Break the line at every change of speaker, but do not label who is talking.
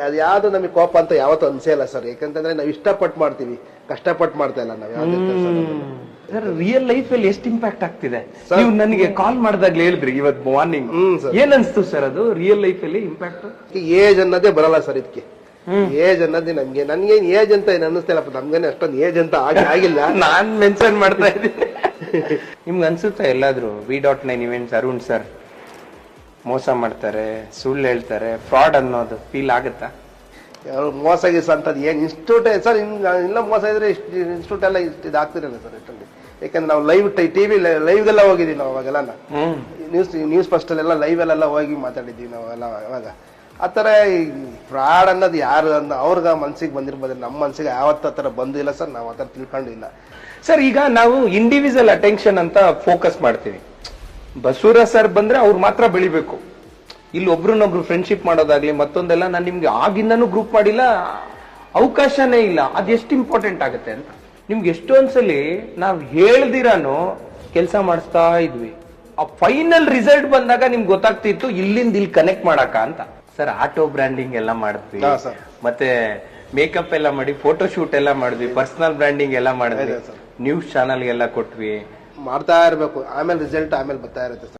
ಅದು ಯಾವ್ದು ನಮಗೆ ಕೋಪ ಅಂತ ಯಾವತ್ತೂ ಅನ್ಸೇ ಇಲ್ಲ ಸರ್. ಯಾಕಂತಂದ್ರೆ ನಾವು ಇಷ್ಟಪಟ್ಟು ಮಾಡ್ತೀವಿ, ಕಷ್ಟಪಟ್ಟು ಮಾಡ್ತಾ ಇಲ್ಲ ನಾವು ಯಾವ್ದೇ ಕೆಲಸ.
ಸರ್ ರಿಯಲ್ ಲೈಫ್ ಅಲ್ಲಿ ಎಷ್ಟು ಇಂಪ್ಯಾಕ್ಟ್ ಆಗ್ತಿದೆ? ನೀವು ನನಗೆ ಕಾಲ್ ಮಾಡಿದಾಗ್ಲೇ ಹೇಳಿದ್ರಿ ಇವತ್ತು ಮಾರ್ನಿಂಗ್. ಏನ್ ಅನ್ಸ್ತು ಸರ್ ಅದು ರಿಯಲ್ ಲೈಫ್ ಅಲ್ಲಿ ಇಂಪ್ಯಾಕ್ಟ್?
ಏಜ್ ಅನ್ನೋದೇ ಬರಲ್ಲ ಸರ್ ಇದಕ್ಕೆ. ಏಜ್ ಅನ್ನೋದೇ ನನ್ಗೆ ಏಜ್ ಅಂತ ಏನ್ ಅನ್ನಿಸ್ತಿಲ್ಲಪ್ಪ, ನಮ್ಗೇನೆ ಅಷ್ಟೊಂದು ಏಜ್ ಅಂತ ಆಗಿಲ್ಲ.
ನಾನ್ ಮೆನ್ಷನ್ ಮಾಡ್ತಾ ಇದ್ದೀನಿ. ನಿಮ್ಗೆ ಅನ್ಸುತ್ತಾ ಎಲ್ಲಾದ್ರೂ V.9 ಇವೆಂಟ್ಸ್ ಅರುಣ್ ಸರ್ ಮೋಸ ಮಾಡ್ತಾರೆ, ಸುಳ್ಳು ಹೇಳ್ತಾರೆ, ಫ್ರಾಡ್ ಅನ್ನೋದು ಫೀಲ್ ಆಗುತ್ತಾ?
ಮೋಸ ಗೀಸ ಅಂತದ್ ಏನ್ ಇನ್ಸ್ಟಿಟ್ಯೂಟ್ ಸರ್, ಇಲ್ಲ ಮೋಸ ಇದ್ರೆ ಇನ್ಸ್ಟಿಟ್ಯೂಟ್ ಎಲ್ಲ ಇದಾಗ್ತಿರಲ್ಲ ಸರ್ ಇಷ್ಟೊಂದು. ಯಾಕಂದ್ರೆ ನಾವು ಲೈವ್ ಟಿವಿ ಲೈವ್ಗೆಲ್ಲ ಹೋಗಿದೀವಿ ನಾವು ಅವಾಗೆಲ್ಲ. ನ್ಯೂಸ್ ಫಸ್ಟ್ ಅಲ್ಲೆಲ್ಲ ಲೈವ್ ಅಲ್ಲೆಲ್ಲ ಹೋಗಿ ಮಾತಾಡಿದ್ದೀವಿ ನಾವೆಲ್ಲ. ಅವಾಗ ಆತರ ಫ್ರಾಡ್ ಅನ್ನೋದು ಯಾರು ಅನ್ನೋ ಅವ್ರಿಗೆ ಮನ್ಸಿಗೆ ಬಂದಿರ್ಬೋದು, ನಮ್ಮ ಮನ್ಸಿಗೆ ಯಾವತ್ತ ಆತರ ಬಂದಿಲ್ಲ ಸರ್, ನಾವು ಆತರ ತಿಳ್ಕೊಂಡಿಲ್ಲ
ಸರ್. ಈಗ ನಾವು ಇಂಡಿವಿಜುವಲ್ ಅಟೆನ್ಷನ್ ಅಂತ ಫೋಕಸ್ ಮಾಡ್ತೀವಿ. ಬಸವರಾಜ್ ಸರ್ ಬಂದ್ರೆ ಅವ್ರು ಮಾತ್ರ ಬೆಳಿಬೇಕು, ಇಲ್ಲಿ ಒಬ್ರನ್ನೊಬ್ರು ಫ್ರೆಂಡ್ಶಿಪ್ ಮಾಡೋದಾಗ್ಲಿ ಮತ್ತೊಂದೆಲ್ಲ ನಾನು ನಿಮ್ಗೆ ಆಗಿಂದನೂ ಗ್ರೂಪ್ ಮಾಡಿಲ್ಲ, ಅವಕಾಶನೇ ಇಲ್ಲ. ಅದೆಷ್ಟು ಇಂಪಾರ್ಟೆಂಟ್ ಆಗುತ್ತೆ ಅಂತ ನಿಮ್ಗೆ ಎಷ್ಟೊಂದ್ಸಲಿ ನಾವ್ ಹೇಳ್ದಿರಾನು ಕೆಲಸ ಮಾಡಿಸ್ತಾ ಇದ್ವಿ. ಆ ಫೈನಲ್ ರಿಸಲ್ಟ್ ಬಂದಾಗ ನಿಮ್ಗೆ ಗೊತ್ತಾಗ್ತಿತ್ತು ಇಲ್ಲಿಂದ ಇಲ್ಲಿ ಕನೆಕ್ಟ್ ಮಾಡಕ ಅಂತ. ಸರ್ ಆಟೋ ಬ್ರ್ಯಾಂಡಿಂಗ್ ಎಲ್ಲ ಮಾಡಿದ್ವಿ, ಮತ್ತೆ ಮೇಕಪ್ ಎಲ್ಲ ಮಾಡಿ ಫೋಟೋ ಶೂಟ್ ಎಲ್ಲ ಮಾಡಿದ್ವಿ, ಪರ್ಸನಲ್ ಬ್ರ್ಯಾಂಡಿಂಗ್ ಎಲ್ಲ ಮಾಡಿದ್ವಿ, ನ್ಯೂಸ್ ಚಾನಲ್ ಎಲ್ಲ ಕೊಟ್ವಿ.
ಮಾಡ್ತಾ ಇರ್ಬೇಕು, ಆಮೇಲೆ ರಿಸಲ್ಟ್ ಆಮೇಲೆ ಬರ್ತಾ ಇರುತ್ತೆ.